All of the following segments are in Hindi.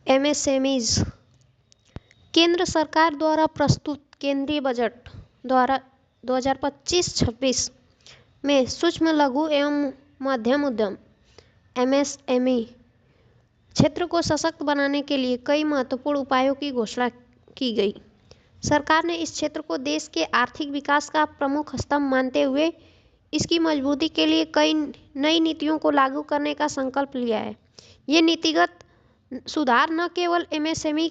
एमएसएमईज केंद्र सरकार द्वारा प्रस्तुत केंद्रीय बजट द्वारा 2025-26 में सूक्ष्म लघु एवं मध्यम उद्यम एमएसएमई क्षेत्र को सशक्त बनाने के लिए कई महत्वपूर्ण उपायों की घोषणा की गई। सरकार ने इस क्षेत्र को देश के आर्थिक विकास का प्रमुख स्तंभ मानते हुए इसकी मजबूती के लिए कई नई नीतियों को लागू करने का संकल्प लिया है। ये नीतिगत सुधार न केवल एमएसएमई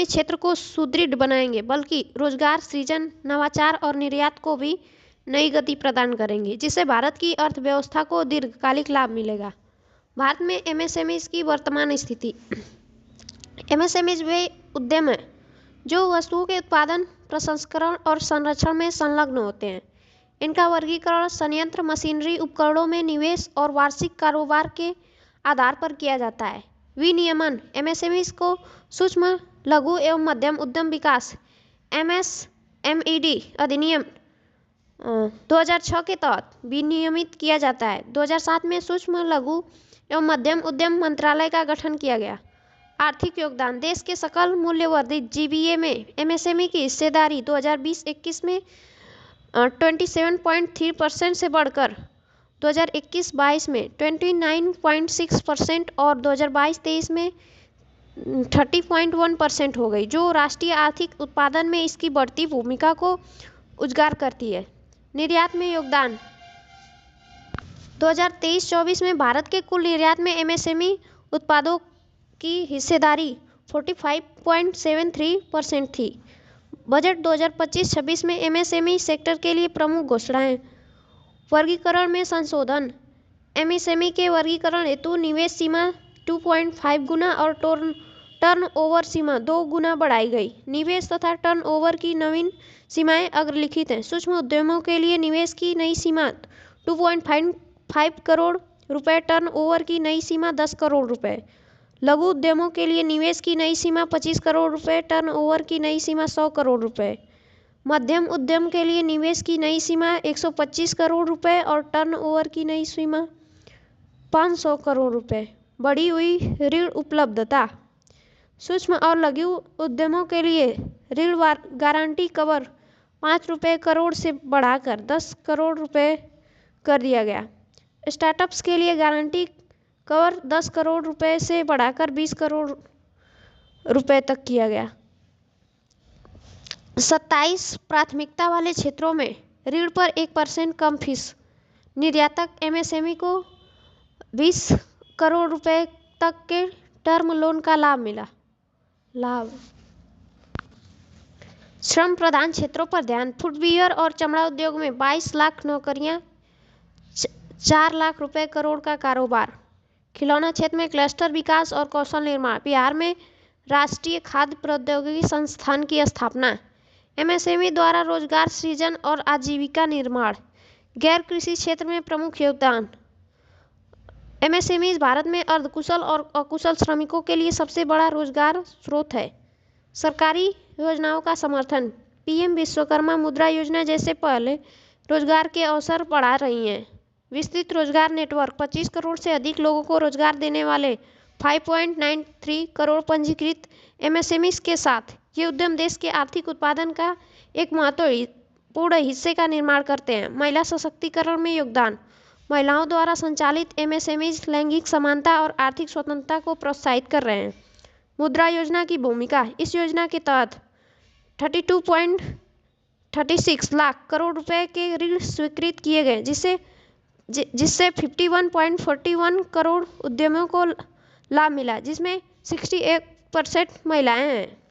क्षेत्र को सुदृढ़ बनाएंगे बल्कि रोजगार सृजन, नवाचार और निर्यात को भी नई गति प्रदान करेंगे, जिससे भारत की अर्थव्यवस्था को दीर्घकालिक लाभ मिलेगा। भारत में एमएसएमईज की वर्तमान स्थिति। एमएसएमईज वे उद्यम हैं जो वस्तुओं के उत्पादन, प्रसंस्करण और संरक्षण में संलग्न होते हैं। इनका वर्गीकरण संयंत्र, मशीनरी, उपकरणों में निवेश और वार्षिक कारोबार के आधार पर किया जाता है। विनियमन एमएसएमईज को सूक्ष्म लघु एवं मध्यम उद्यम विकास एमएसएमईडी अधिनियम 2006 के तहत विनियमित किया जाता है। 2007 में सूक्ष्म लघु एवं मध्यम उद्यम मंत्रालय का गठन किया गया। आर्थिक योगदान देश के सकल मूल्य वर्धित जीबीए में एमएसएमई की हिस्सेदारी 2020-21 में 27.3% से बढ़कर 2021-22 में 29.6% और 2022-23 में 30.1% हो गई, जो राष्ट्रीय आर्थिक उत्पादन में इसकी बढ़ती भूमिका को उजागर करती है। निर्यात में योगदान 2023-24 में भारत के कुल निर्यात में एमएसएमई उत्पादों की हिस्सेदारी 45.73% थी। बजट 2025-26 में एमएसएमई सेक्टर के लिए प्रमुख घोषणाएं। वर्गीकरण में संशोधन एमएसएमई के वर्गीकरण हेतु निवेश सीमा 2.5 गुना और टर्नओवर सीमा 2 गुना बढ़ाई गई। निवेश तथा टर्नओवर की नवीन सीमाएं अग्रलिखित हैं। सूक्ष्म उद्यमों के लिए निवेश की नई सीमा 2.5 करोड़ रुपए, टर्नओवर की नई सीमा 10 करोड़ रुपए। लघु उद्यमों के लिए निवेश की नई सीमा 25 करोड़ रुपए, टर्नओवर की नई सीमा 100 करोड़ रुपए। मध्यम उद्यम के लिए निवेश की नई सीमा 125 करोड़ रुपए और टर्नओवर की नई सीमा 500 करोड़ रुपए। बढ़ी हुई ऋण उपलब्धता सूक्ष्म और लघु उद्यमों के लिए ऋण गारंटी कवर 5 रुपए करोड़ से बढ़ाकर 10 करोड़ रुपए कर दिया गया। स्टार्टअप्स के लिए गारंटी कवर 10 करोड़ रुपए से बढ़ाकर 20 करोड़ रुपए तक किया गया। 27 प्राथमिकता वाले क्षेत्रों में ऋण पर 1% कम फीस। निर्यातक एमएसएमई को 20 करोड़ रुपए तक के टर्म लोन का लाभ मिला। श्रम प्रधान क्षेत्रों पर ध्यान। फुटवियर और चमड़ा उद्योग में 22 लाख नौकरियां, 4 लाख रुपए करोड़ का कारोबार। खिलौना क्षेत्र में क्लस्टर विकास और कौशल निर्माण। बिहार में राष्ट्रीय खाद्य प्रौद्योगिकी संस्थान की स्थापना। एमएसएमई द्वारा रोजगार सृजन और आजीविका निर्माण। गैर कृषि क्षेत्र में प्रमुख योगदान। एमएसएमई भारत में अर्धकुशल और अकुशल श्रमिकों के लिए सबसे बड़ा रोजगार स्रोत है। सरकारी योजनाओं का समर्थन। पीएम विश्वकर्मा मुद्रा योजना जैसे पहले रोजगार के अवसर बढ़ा रही हैं। विस्तृत रोजगार नेटवर्क 25 करोड़ से अधिक लोगों को रोजगार देने वाले 5.93 करोड़ पंजीकृत एमएसएमईज के साथ ये उद्यम देश के आर्थिक उत्पादन का एक महत्वपूर्ण हिस्से का निर्माण करते हैं। महिला सशक्तिकरण में योगदान। महिलाओं द्वारा संचालित एमएसएमईज लैंगिक समानता और आर्थिक स्वतंत्रता को प्रोत्साहित कर रहे हैं। मुद्रा योजना की भूमिका। इस योजना के तहत 32.36 लाख करोड़ रुपए के ऋण स्वीकृत किए गए, जिससे 51.41 करोड़ उद्यमियों को लाभ मिला, जिसमें 68% महिलाएं हैं।